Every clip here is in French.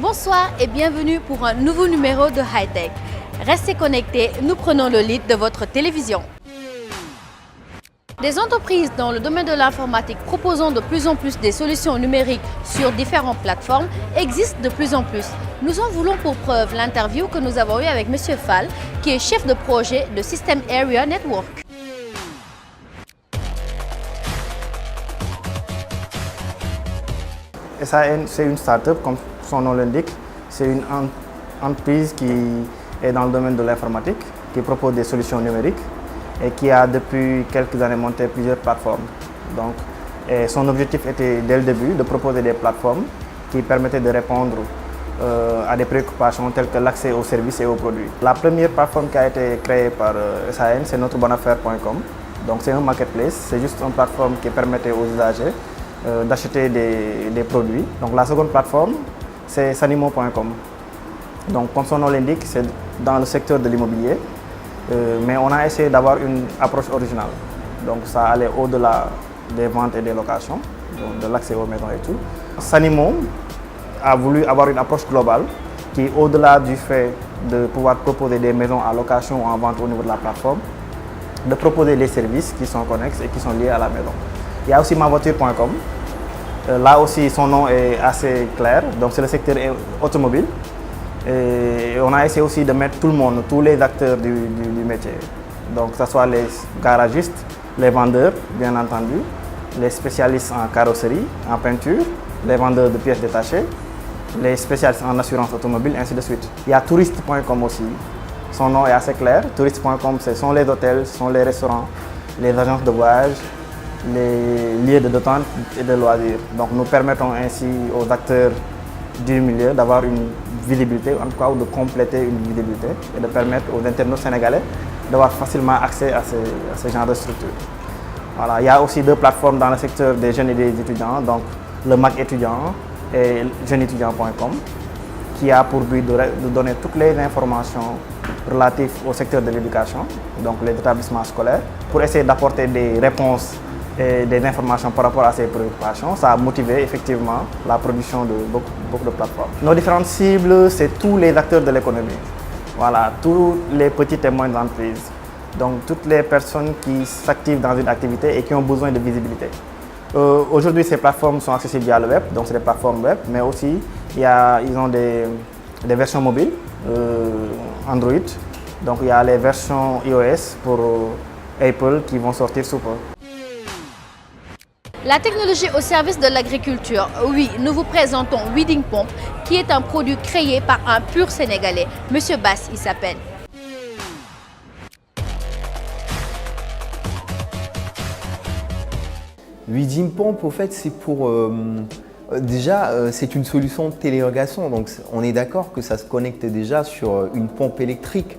Bonsoir et bienvenue pour un nouveau numéro de High Tech. Restez connectés, nous prenons le lead de votre télévision. Des entreprises dans le domaine de l'informatique proposant de plus en plus des solutions numériques sur différentes plateformes existent de plus en plus. Nous en voulons pour preuve l'interview que nous avons eue avec M. Fall, qui est chef de projet de System Area Network. SAN, c'est une start-up, comme son nom l'indique. C'est une entreprise qui est dans le domaine de l'informatique, qui propose des solutions numériques et qui a depuis quelques années monté plusieurs plateformes. Donc, son objectif était dès le début de proposer des plateformes qui permettaient de répondre à des préoccupations telles que l'accès aux services et aux produits. La première plateforme qui a été créée par SAN, c'est NotreBonneAffaire.com. Donc c'est un marketplace, c'est juste une plateforme qui permettait aux usagers d'acheter des produits. Donc la seconde plateforme, c'est Sanimo.com. Donc comme son nom l'indique, c'est dans le secteur de l'immobilier, mais on a essayé d'avoir une approche originale. Donc ça allait au-delà des ventes et des locations, donc de l'accès aux maisons et tout. Sanimo a voulu avoir une approche globale qui, au-delà du fait de pouvoir proposer des maisons à location ou en vente au niveau de la plateforme, de proposer des services qui sont connexes et qui sont liés à la maison. Il y a aussi mavoiture.com. Là aussi, son nom est assez clair. Donc, c'est le secteur automobile. Et on a essayé aussi de mettre tout le monde, tous les acteurs du métier. Donc, que ce soit les garagistes, les vendeurs, bien entendu, les spécialistes en carrosserie, en peinture, les vendeurs de pièces détachées, les spécialistes en assurance automobile, ainsi de suite. Il y a touriste.com aussi. Son nom est assez clair. Touriste.com, ce sont les hôtels, ce sont les restaurants, les agences de voyage, les lieux de détente et de loisirs. Donc nous permettons ainsi aux acteurs du milieu d'avoir une visibilité, en tout cas, ou de compléter une visibilité et de permettre aux internautes sénégalais d'avoir facilement accès à ce genre de structure. Voilà. Il y a aussi deux plateformes dans le secteur des jeunes et des étudiants, donc le Mac étudiant et jeuneétudiant.com, qui a pour but de donner toutes les informations relatives au secteur de l'éducation, donc les établissements scolaires, pour essayer d'apporter des réponses et des informations par rapport à ces préoccupations. Ça a motivé effectivement la production de beaucoup de plateformes. Nos différentes cibles, c'est tous les acteurs de l'économie. Voilà, tous les petites et moyennes entreprises. Donc toutes les personnes qui s'activent dans une activité et qui ont besoin de visibilité. Aujourd'hui, ces plateformes sont accessibles via le web, donc c'est des plateformes web, mais aussi ils ont des versions mobiles, Android. Donc il y a les versions iOS pour Apple qui vont sortir sous peu. La technologie au service de l'agriculture. Oui, nous vous présentons Weeding Pump, qui est un produit créé par un pur Sénégalais. Monsieur Bass, il s'appelle. Weeding Pump, au fait, c'est pour... c'est une solution de téléirrigation. Donc, on est d'accord que ça se connecte déjà sur une pompe électrique.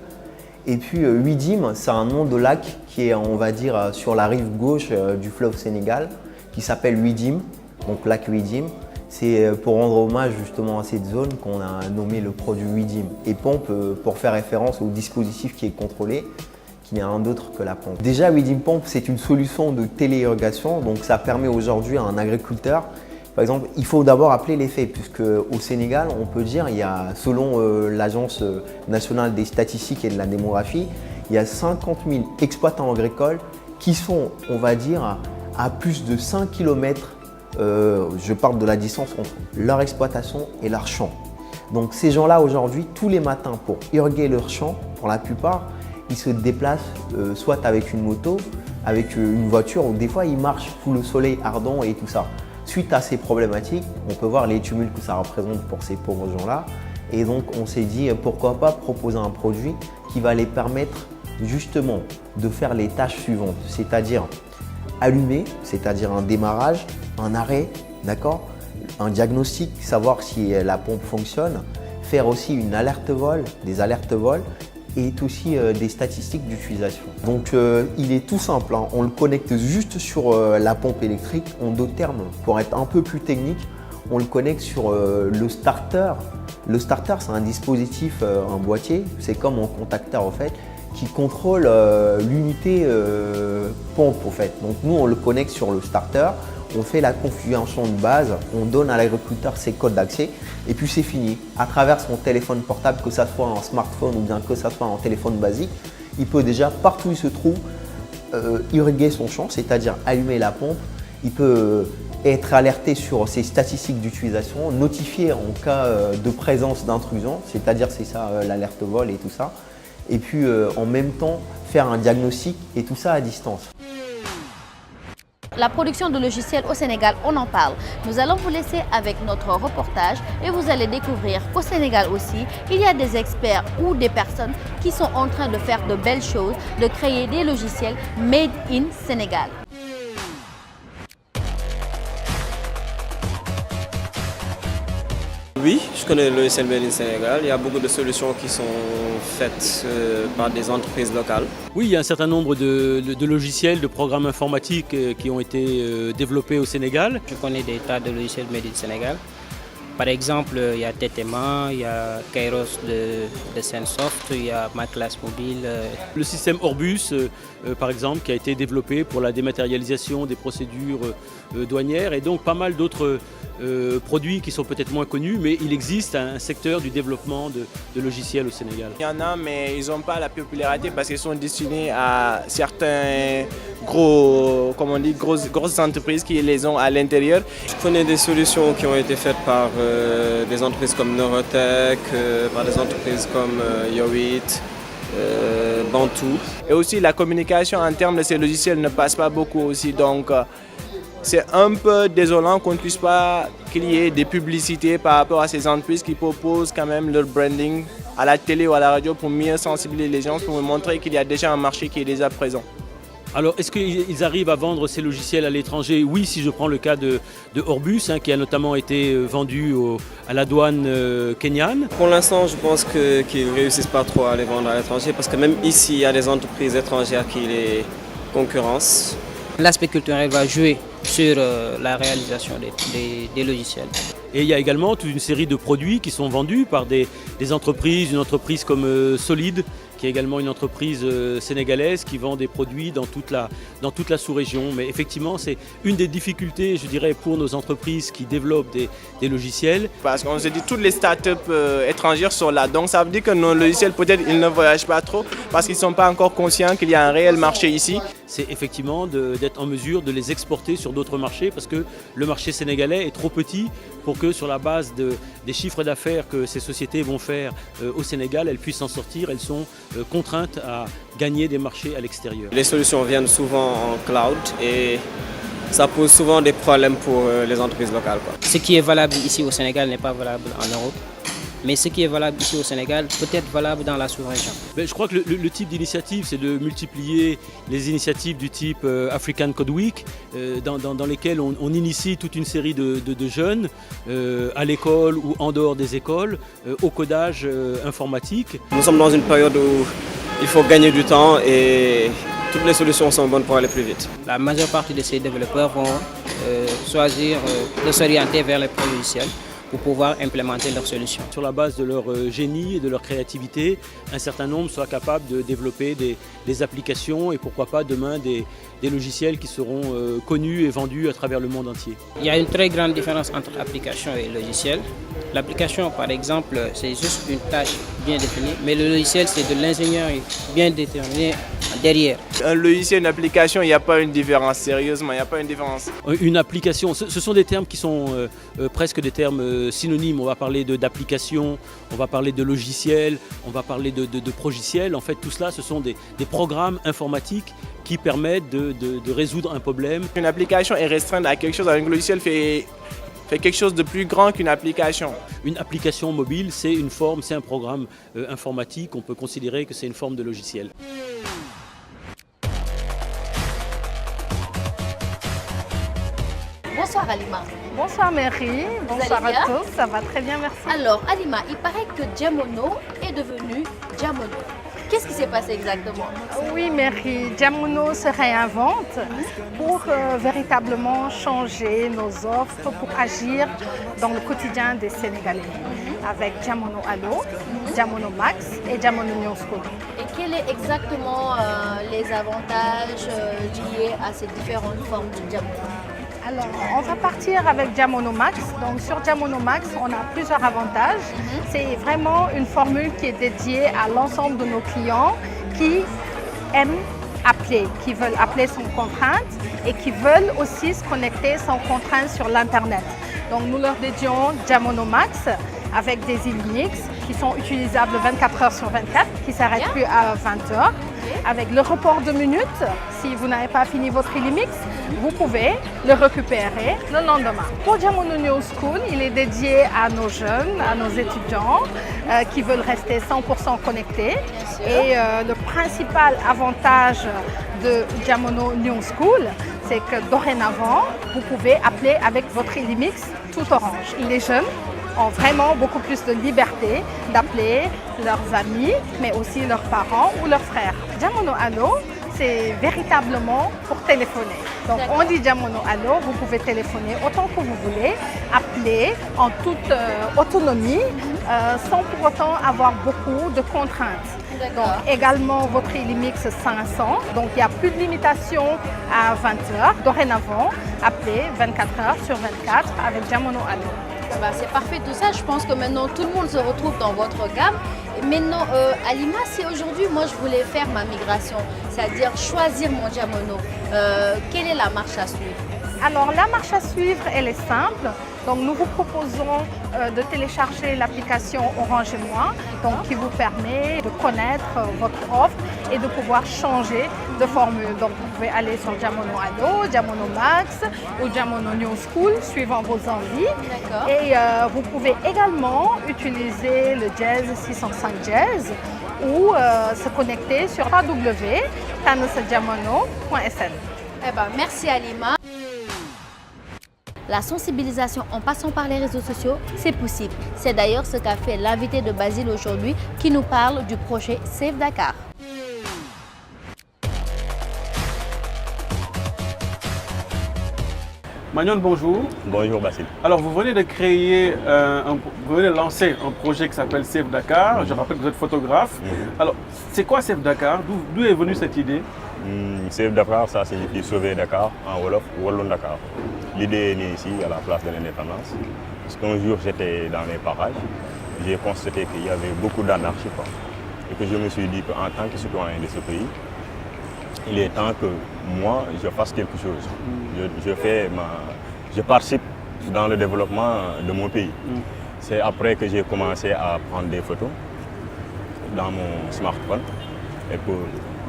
Et puis, Weedim, c'est un nom de lac qui est, on va dire, sur la rive gauche du fleuve Sénégal, qui s'appelle Weedim, donc lac Weedim. C'est pour rendre hommage justement à cette zone qu'on a nommé le produit Weedim. Et pompe pour faire référence au dispositif qui est contrôlé, qui n'est rien d'autre que la pompe. Déjà, Weedim Pump, c'est une solution de téléirrigation, donc ça permet aujourd'hui à un agriculteur, par exemple, il faut d'abord appeler les faits, puisque au Sénégal, on peut dire, il y a, selon l'Agence nationale des statistiques et de la démographie, il y a 50 000 exploitants agricoles qui sont, on va dire, à plus de 5 km, je parle de la distance entre leur exploitation et leur champ. Donc ces gens-là aujourd'hui, tous les matins pour irriguer leur champ, pour la plupart, ils se déplacent soit avec une moto, avec une voiture, ou des fois ils marchent sous le soleil ardent et tout ça. Suite à ces problématiques, on peut voir les tumultes que ça représente pour ces pauvres gens-là. Et donc on s'est dit pourquoi pas proposer un produit qui va les permettre justement de faire les tâches suivantes, c'est-à-dire allumer, c'est-à-dire un démarrage, un arrêt, d'accord, un diagnostic, savoir si la pompe fonctionne, faire aussi une alerte vol, des alertes vol et aussi des statistiques d'utilisation. Donc il est tout simple, hein. On le connecte juste sur la pompe électrique. En d'autres termes, pour être un peu plus technique, on le connecte sur le starter. Le starter, c'est un dispositif, un boîtier, c'est comme un contacteur en fait, qui contrôle l'unité pompe en fait. Donc nous, on le connecte sur le starter, on fait la configuration de base, on donne à l'agriculteur ses codes d'accès et puis c'est fini. À travers son téléphone portable, que ça soit en smartphone ou bien que ça soit en téléphone basique, il peut déjà, partout où il se trouve, irriguer son champ, c'est-à-dire allumer la pompe. Il peut être alerté sur ses statistiques d'utilisation, notifié en cas de présence d'intrusion, c'est-à-dire c'est ça l'alerte vol et tout ça. Et puis en même temps faire un diagnostic et tout ça à distance. La production de logiciels au Sénégal, on en parle. Nous allons vous laisser avec notre reportage et vous allez découvrir qu'au Sénégal aussi, il y a des experts ou des personnes qui sont en train de faire de belles choses, de créer des logiciels made in Sénégal. Oui, je connais le logiciel Made in Sénégal. Il y a beaucoup de solutions qui sont faites par des entreprises locales. Oui, il y a un certain nombre de logiciels, de programmes informatiques qui ont été développés au Sénégal. Je connais des tas de logiciels Made in Sénégal. Par exemple, il y a Tetema, il y a Kairos de Sensoft, il y a Ma Classe Mobile. Le système Orbus, par exemple, qui a été développé pour la dématérialisation des procédures douanières et donc pas mal d'autres produits qui sont peut-être moins connus, mais il existe un secteur du développement de logiciels au Sénégal. Il y en a, mais ils n'ont pas la popularité parce qu'ils sont destinés à certains grosses entreprises qui les ont à l'intérieur. Je connais des solutions qui ont été faites par des entreprises comme Neurotech, par des entreprises comme Yowit, Bantu. Et aussi la communication en termes de ces logiciels ne passe pas beaucoup aussi. Donc c'est un peu désolant qu'on ne puisse pas créer des publicités par rapport à ces entreprises qui proposent quand même leur branding à la télé ou à la radio pour mieux sensibiliser les gens, pour montrer qu'il y a déjà un marché qui est déjà présent. Alors, est-ce qu'ils arrivent à vendre ces logiciels à l'étranger? Oui, si je prends le cas de Orbus, qui a notamment été vendu à la douane kenyane. Pour l'instant, je pense qu'ils ne réussissent pas trop à les vendre à l'étranger parce que même ici, il y a des entreprises étrangères qui les concurrencent. L'aspect culturel va jouer sur la réalisation des logiciels. Et il y a également toute une série de produits qui sont vendus par des entreprises, une entreprise comme Solid, qui est également une entreprise sénégalaise qui vend des produits dans toute la sous-région. Mais effectivement, c'est une des difficultés, je dirais, pour nos entreprises qui développent des logiciels. Parce qu'on se dit toutes les startups étrangères sont là. Donc ça veut dire que nos logiciels, peut-être, ils ne voyagent pas trop parce qu'ils ne sont pas encore conscients qu'il y a un réel marché ici. C'est effectivement d'être en mesure de les exporter sur d'autres marchés parce que le marché sénégalais est trop petit pour que sur la base des chiffres d'affaires que ces sociétés vont faire au Sénégal, elles puissent s'en sortir. Elles sont contraintes à gagner des marchés à l'extérieur. Les solutions viennent souvent en cloud et ça pose souvent des problèmes pour les entreprises locales. Ce qui est valable ici au Sénégal n'est pas valable en Europe. Mais ce qui est valable ici au Sénégal peut être valable dans la sous-région. Je crois que le type d'initiative, c'est de multiplier les initiatives du type African Code Week, dans lesquelles on initie toute une série de jeunes à l'école ou en dehors des écoles au codage informatique. Nous sommes dans une période où il faut gagner du temps et toutes les solutions sont bonnes pour aller plus vite. La majeure partie de ces développeurs vont choisir de s'orienter vers les logiciels pour pouvoir implémenter leurs solutions. Sur la base de leur génie et de leur créativité, un certain nombre soient capables de développer des applications et pourquoi pas demain des logiciels qui seront connus et vendus à travers le monde entier. Il y a une très grande différence entre application et logiciel. L'application, par exemple, c'est juste une tâche bien définie, mais le logiciel, c'est de l'ingénierie bien déterminée derrière. Un logiciel, une application, il n'y a pas une différence, sérieusement, il n'y a pas une différence. Une application, ce sont des termes qui sont presque des termes synonymes. On va parler d'application, on va parler de logiciel, on va parler de progiciel. En fait, tout cela, ce sont des programmes informatiques qui permettent de résoudre un problème. Une application est restreinte à quelque chose, un logiciel fait quelque chose de plus grand qu'une application. Une application mobile, c'est une forme, c'est un programme informatique. On peut considérer que c'est une forme de logiciel. Bonsoir Alima. Bonsoir Mary, bonsoir à tous, ça va très bien, merci. Alors Alima, il paraît que Diamono est devenu Diamono. Qu'est-ce qui s'est passé exactement? Oui Mary, Diamono se réinvente pour véritablement changer nos offres, pour agir dans le quotidien des Sénégalais. Avec Diamono Allo, Diamono Max et Diamono News School. Et quels sont exactement les avantages liés à ces différentes formes de Diamono? Alors, on va partir avec Diamono Max. Donc, sur Diamono Max, on a plusieurs avantages. C'est vraiment une formule qui est dédiée à l'ensemble de nos clients qui aiment appeler, qui veulent appeler sans contrainte et qui veulent aussi se connecter sans contrainte sur l'Internet. Donc, nous leur dédions Diamono Max avec des Illimix qui sont utilisables 24 heures sur 24, qui ne s'arrêtent plus à 20 heures. Avec le report de minutes, si vous n'avez pas fini votre Illimix, vous pouvez le récupérer le lendemain. Pour Diamono New School, il est dédié à nos jeunes, à nos étudiants qui veulent rester 100% connectés. Et le principal avantage de Diamono New School, c'est que dorénavant, vous pouvez appeler avec votre Illimix tout orange. Les jeunes ont vraiment beaucoup plus de liberté d'appeler leurs amis, mais aussi leurs parents ou leurs frères. Diamono Allo, c'est véritablement pour téléphoner. Donc on dit Diamono Allo, vous pouvez téléphoner autant que vous voulez, appeler en toute autonomie, sans pour autant avoir beaucoup de contraintes. Donc également votre Illimix 500, donc il n'y a plus de limitation à 20 heures. Dorénavant, appelez 24 heures sur 24 avec Diamono Allo. C'est parfait tout ça, je pense que maintenant tout le monde se retrouve dans votre gamme. Maintenant, Halima, si aujourd'hui moi je voulais faire ma migration, c'est-à-dire choisir mon Diamono, quelle est la marche à suivre? Alors la marche à suivre, elle est simple. Donc nous vous proposons de télécharger l'application Orange et Moi, donc qui vous permet de connaître votre offre et de pouvoir changer de formule. Donc vous pouvez aller sur Diamono Allo, Diamono Max ou Diamono New School, suivant vos envies. Et vous pouvez également utiliser le Jazz 605 Jazz ou se connecter sur www.tanosadiamono.sn. Eh ben, merci Halima. La sensibilisation en passant par les réseaux sociaux, c'est possible. C'est d'ailleurs ce qu'a fait l'invité de Basile aujourd'hui qui nous parle du projet Save Dakar. Magnon, bonjour. Bonjour Basile. Alors vous venez de créer, vous venez de lancer un projet qui s'appelle Save Dakar. Je rappelle que vous êtes photographe. Alors c'est quoi Save Dakar? D'où est venue cette idée? Save Dakar, ça signifie sauver Dakar en Wolof, Wallon Dakar. L'idée est née ici à la place de l'indépendance. Parce qu'un jour j'étais dans les parages, j'ai constaté qu'il y avait beaucoup d'anarchie. Et que je me suis dit qu'en tant que citoyen de ce pays, il est temps que moi je fasse quelque chose. Je participe dans le développement de mon pays. C'est après que j'ai commencé à prendre des photos dans mon smartphone. Et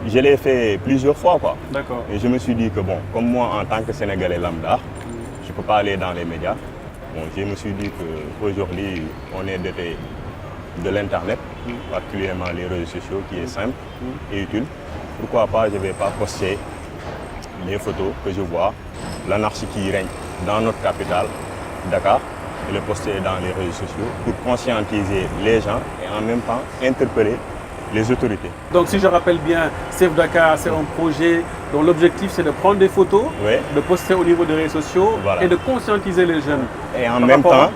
je l'ai fait plusieurs fois. D'accord. Et je me suis dit que bon, comme moi en tant que Sénégalais lambda, je ne peux pas aller dans les médias. Bon, je me suis dit qu'aujourd'hui, on est doté de l'Internet, particulièrement les réseaux sociaux, qui est simple et utile. Pourquoi pas, je ne vais pas poster les photos que je vois, l'anarchie qui règne dans notre capitale, Dakar, et le poster dans les réseaux sociaux pour conscientiser les gens et en même temps interpeller les autorités. Donc si je rappelle bien, Save Dakar, c'est un projet dont l'objectif c'est de prendre des photos, de poster au niveau des réseaux sociaux et de conscientiser les jeunes. Et en même temps,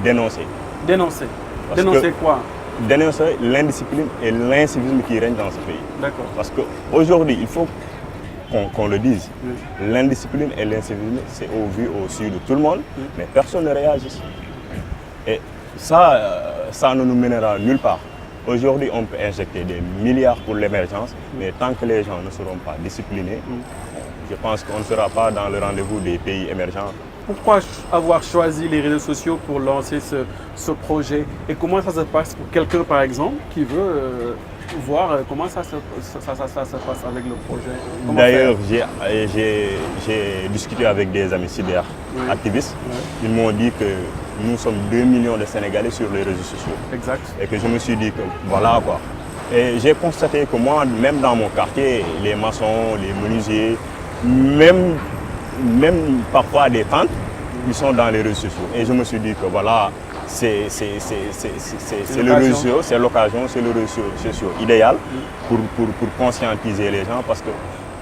dénoncer. Dénoncer. Dénoncer quoi? Dénoncer l'indiscipline et l'incivisme qui règne dans ce pays. D'accord. Parce qu'aujourd'hui, il faut qu'on le dise, l'indiscipline et l'incivisme, c'est au vu, au su de tout le monde, mais personne ne réagit. Et ça ne nous mènera nulle part. Aujourd'hui, on peut injecter des milliards pour l'émergence, mais tant que les gens ne seront pas disciplinés, je pense qu'on ne sera pas dans le rendez-vous des pays émergents. Pourquoi avoir choisi les réseaux sociaux pour lancer ce projet? Et comment ça se passe pour quelqu'un, par exemple, qui veut voir comment ça se passe avec le projet? D'ailleurs, j'ai discuté avec des amis cyber-activistes. Ils m'ont dit que nous sommes 2 millions de Sénégalais sur les réseaux sociaux. Exact. Et que je me suis dit que voilà quoi. Et j'ai constaté que moi, même dans mon quartier, les maçons, les menuisiers, même parfois des tentes, ils sont dans les réseaux sociaux. Et je me suis dit que voilà, c'est le réseau, c'est l'occasion, c'est le réseau social idéal pour conscientiser les gens parce que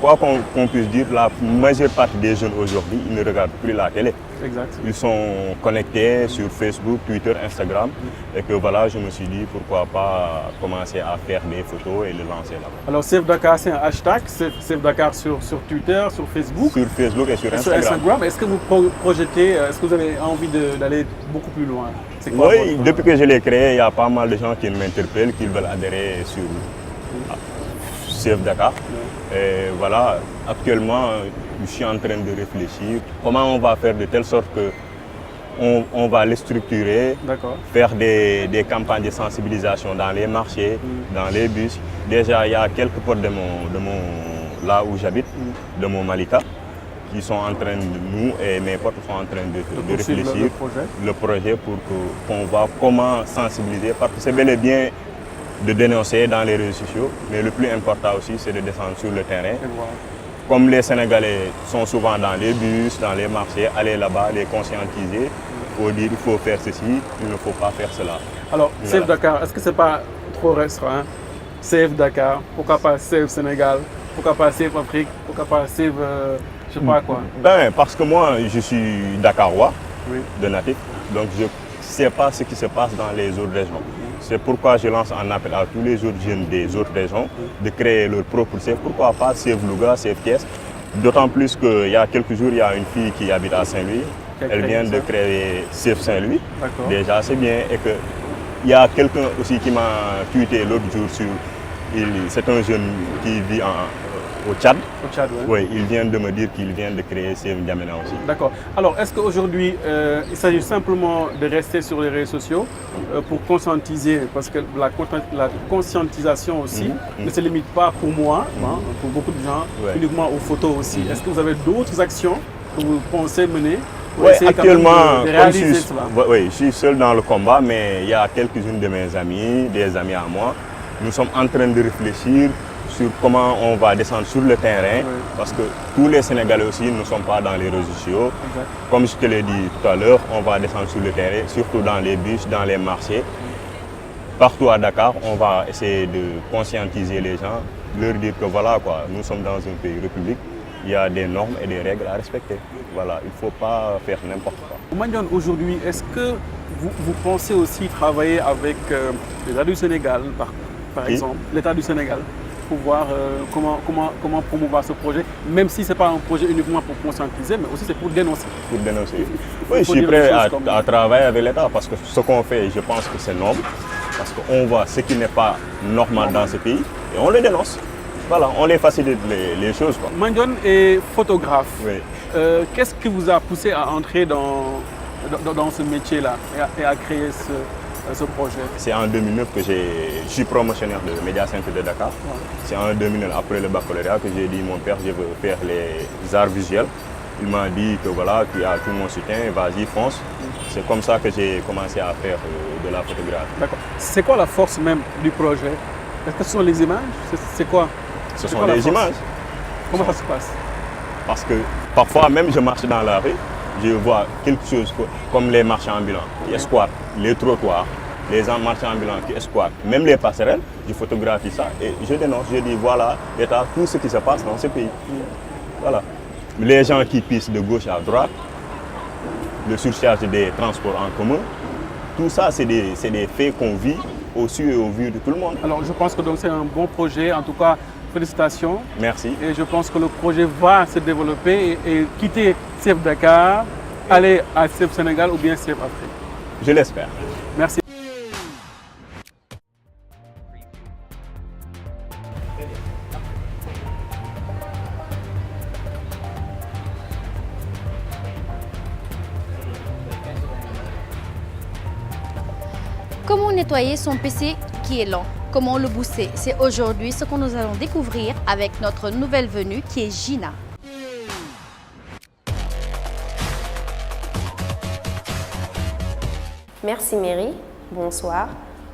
quoi qu'on puisse dire, la majeure partie des jeunes aujourd'hui, ils ne regardent plus la télé. Exact. Ils sont connectés sur Facebook, Twitter, Instagram. Et que voilà, je me suis dit pourquoi pas commencer à faire des photos et les lancer là-bas. Alors Save Dakar, c'est un hashtag, Save Dakar sur Twitter, sur Facebook. Sur Facebook et sur Instagram. Est-ce que vous projetez, est-ce que vous avez envie d'aller beaucoup plus loin? Oui, depuis que je l'ai créé, il y a pas mal de gens qui m'interpellent, qui veulent adhérer sur Save Dakar. Et voilà, actuellement, je suis en train de réfléchir comment on va faire de telle sorte que on va les structurer, faire des campagnes de sensibilisation dans les marchés, dans les bus. Déjà, il y a quelques portes là où j'habite, de mon Malika, qui sont en train de nous et mes potes sont en train de réfléchir le projet pour qu'on voit comment sensibiliser, parce que c'est bel et bien de dénoncer dans les réseaux sociaux, mais le plus important aussi c'est de descendre sur le terrain. Comme les Sénégalais sont souvent dans les bus, dans les marchés, aller là-bas, les conscientiser, il faut dire il faut faire ceci, il ne faut pas faire cela. Alors, voilà. Save Dakar, est-ce que c'est pas trop restreint? Save Dakar, pourquoi pas Save Sénégal, pourquoi pas Save Afrique, pourquoi pas Save je sais pas quoi? Ben, parce que moi je suis Dakarois de natif, donc je ne sais pas ce qui se passe dans les autres régions. C'est pourquoi je lance un appel à tous les autres jeunes des autres régions de créer leur propre Save. Pourquoi pas Save Louga, Save Thiès. D'autant plus qu'il y a quelques jours, il y a une fille qui habite à Saint-Louis. Elle vient de créer Save Saint-Louis. Déjà, c'est bien. Et qu'il y a quelqu'un aussi qui m'a tweeté l'autre jour sur... C'est un jeune qui vit au Tchad. Au Tchad, oui. Il vient de me dire qu'il vient de créer Save N'Djamena aussi. D'accord. Alors, est-ce qu'aujourd'hui, il s'agit simplement de rester sur les réseaux sociaux pour conscientiser, parce que la conscientisation aussi ne se limite pas pour moi, pour beaucoup de gens, uniquement aux photos aussi. Est-ce que vous avez d'autres actions que vous pensez mener pour essayer actuellement, de réaliser cela? Oui, je suis seul dans le combat, mais il y a quelques-unes de mes amis, des amis à moi. Nous sommes en train de réfléchir sur comment on va descendre sur le terrain, parce que tous les Sénégalais aussi ne sont pas dans les réseaux sociaux. Comme je te l'ai dit tout à l'heure, on va descendre sur le terrain, surtout dans les bus, dans les marchés. Partout à Dakar, on va essayer de conscientiser les gens, leur dire que voilà quoi, nous sommes dans un pays république, il y a des normes et des règles à respecter. Voilà, il ne faut pas faire n'importe quoi. Mandione, aujourd'hui, est-ce que vous pensez aussi travailler avec l'État du Sénégal, par exemple, l'État du Sénégal, pour voir comment promouvoir ce projet, même si ce n'est pas un projet uniquement pour conscientiser, mais aussi c'est pour dénoncer. Pour dénoncer. Oui, je suis prêt à travailler avec l'État parce que ce qu'on fait, je pense que c'est noble, parce qu'on voit ce qui n'est pas normal dans ce pays et on le dénonce. Voilà, on les facilite les choses. Mandione est photographe. Oui. Qu'est-ce qui vous a poussé à entrer dans ce métier-là et à créer ce projet? C'est en 2009 que je suis promotionnaire de Média Center de Dakar. C'est en 2009, après le baccalauréat, que j'ai dit mon père, je veux faire les arts visuels. Il m'a dit que voilà, tu as tout mon soutien, vas-y, fonce. C'est comme ça que j'ai commencé à faire de la photographie. D'accord. C'est quoi la force même du projet? Est-ce que ce sont les images? C'est quoi? Ce sont les images. Comment ça se passe? Parce que parfois, même je marche dans la rue, je vois quelque chose comme les marchands ambulants qui escortent les trottoirs, les marchands ambulants qui escortent, même les passerelles, je photographie ça et je dénonce, je dis voilà, l'État, tout ce qui se passe dans ce pays. Voilà. Les gens qui pissent de gauche à droite, le surcharge des transports en commun, tout ça c'est des faits qu'on vit au su et au vu de tout le monde. Alors je pense que c'est un bon projet, en tout cas félicitations. Merci. Et je pense que le projet va se développer et quitter Save Dakar, aller à Save Sénégal ou bien Save Afrique. Je l'espère. Merci. Comment nettoyer son PC qui est lent? Comment le booster? C'est aujourd'hui ce que nous allons découvrir avec notre nouvelle venue qui est Gina. Merci Mary, bonsoir.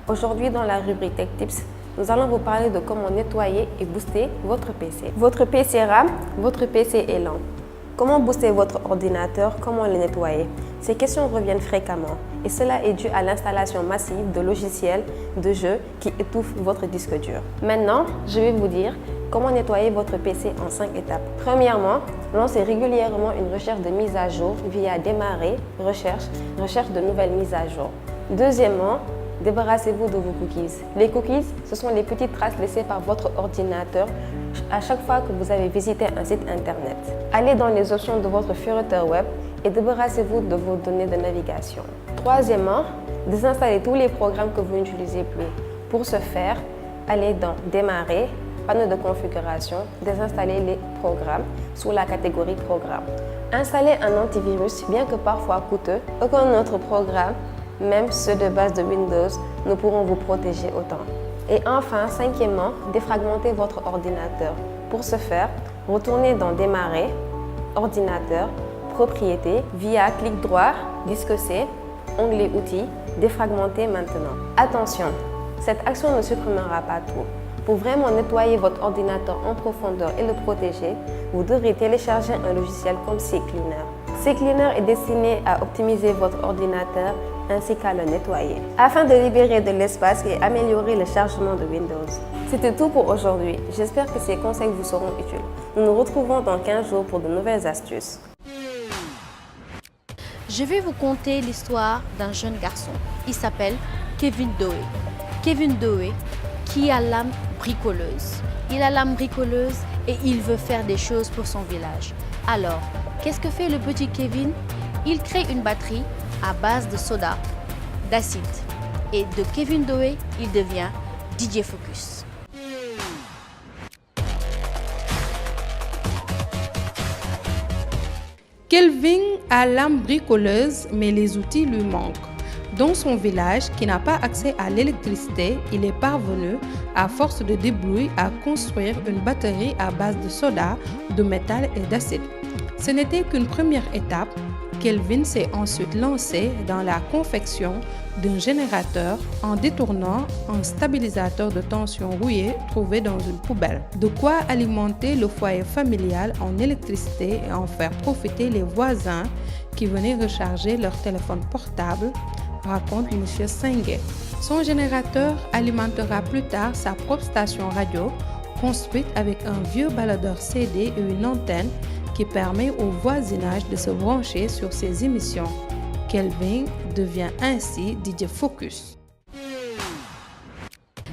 Aujourd'hui dans la rubrique Tech Tips, nous allons vous parler de comment nettoyer et booster votre PC. Votre PC rame, votre PC est lent. Comment booster votre ordinateur? Comment le nettoyer? Ces questions reviennent fréquemment et cela est dû à l'installation massive de logiciels de jeux qui étouffent votre disque dur. Maintenant, je vais vous dire Comment nettoyer votre PC en 5 étapes. Premièrement, lancez régulièrement une recherche de mise à jour via Démarrer, recherche de nouvelles mises à jour. Deuxièmement, débarrassez-vous de vos cookies. Les cookies, ce sont les petites traces laissées par votre ordinateur à chaque fois que vous avez visité un site internet. Allez dans les options de votre furteur web et débarrassez-vous de vos données de navigation. Troisièmement, désinstallez tous les programmes que vous n'utilisez plus. Pour ce faire, allez dans Démarrer, panneau de configuration, désinstaller les programmes sous la catégorie Programmes. Installez un antivirus, bien que parfois coûteux. Aucun autre programme, même ceux de base de Windows, ne pourront vous protéger autant. Et enfin, cinquièmement, défragmentez votre ordinateur. Pour ce faire, retournez dans Démarrer, Ordinateur, Propriétés, via clic droit, Disque C, onglet Outils, Défragmenter maintenant. Attention, cette action ne supprimera pas tout. Pour vraiment nettoyer votre ordinateur en profondeur et le protéger, vous devrez télécharger un logiciel comme CCleaner. CCleaner est destiné à optimiser votre ordinateur ainsi qu'à le nettoyer, afin de libérer de l'espace et améliorer le chargement de Windows. C'était tout pour aujourd'hui. J'espère que ces conseils vous seront utiles. Nous nous retrouvons dans 15 jours pour de nouvelles astuces. Je vais vous conter l'histoire d'un jeune garçon. Il s'appelle Kevin Doe. Kevin Doe qui a l'âme bricoleuse. Il a l'âme bricoleuse et il veut faire des choses pour son village. Alors, qu'est-ce que fait le petit Kevin? Il crée une batterie à base de soda, d'acide. Et de Kevin Doe, il devient DJ Focus. Kelvin a l'âme bricoleuse, mais les outils lui manquent. Dans son village, qui n'a pas accès à l'électricité, il est parvenu, à force de débrouille, à construire une batterie à base de soda, de métal et d'acide. Ce n'était qu'une première étape. Kelvin s'est ensuite lancé dans la confection d'un générateur en détournant un stabilisateur de tension rouillé trouvé dans une poubelle. De quoi alimenter le foyer familial en électricité et en faire profiter les voisins qui venaient recharger leur téléphone portable, raconte M. Sengue. Son générateur alimentera plus tard sa propre station radio, construite avec un vieux baladeur CD et une antenne qui permet au voisinage de se brancher sur ses émissions. Kelvin devient ainsi DJ Focus.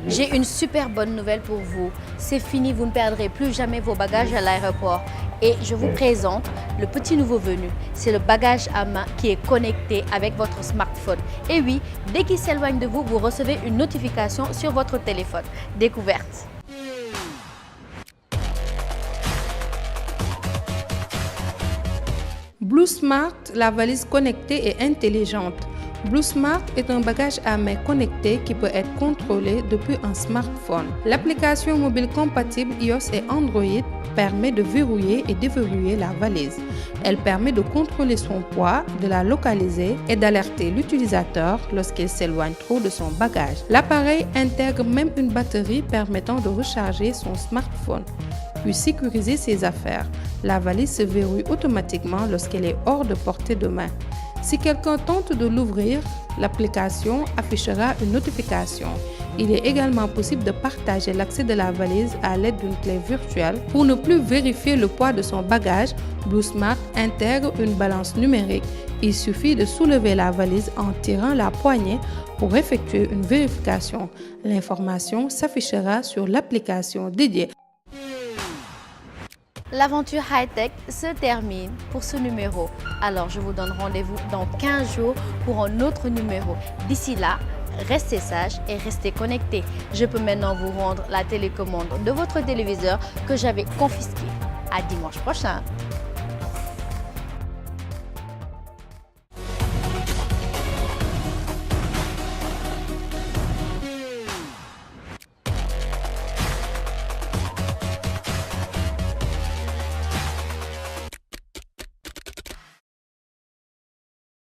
J'ai une super bonne nouvelle pour vous. C'est fini, vous ne perdrez plus jamais vos bagages à l'aéroport. Et je vous présente le petit nouveau venu. C'est le bagage à main qui est connecté avec votre smartphone. Et oui, dès qu'il s'éloigne de vous, vous recevez une notification sur votre téléphone. Découverte. Blue Smart, la valise connectée et intelligente. Blue Smart est un bagage à main connecté qui peut être contrôlé depuis un smartphone. L'application mobile compatible iOS et Android permet de verrouiller et déverrouiller la valise. Elle permet de contrôler son poids, de la localiser et d'alerter l'utilisateur lorsqu'il s'éloigne trop de son bagage. L'appareil intègre même une batterie permettant de recharger son smartphone, puis sécuriser ses affaires. La valise se verrouille automatiquement lorsqu'elle est hors de portée de main. Si quelqu'un tente de l'ouvrir, l'application affichera une notification. Il est également possible de partager l'accès de la valise à l'aide d'une clé virtuelle. Pour ne plus vérifier le poids de son bagage, Blue Smart intègre une balance numérique. Il suffit de soulever la valise en tirant la poignée pour effectuer une vérification. L'information s'affichera sur l'application dédiée. L'aventure high-tech se termine pour ce numéro. Alors, je vous donne rendez-vous dans 15 jours pour un autre numéro. D'ici là, restez sages et restez connectés. Je peux maintenant vous rendre la télécommande de votre téléviseur que j'avais confisqué. À dimanche prochain.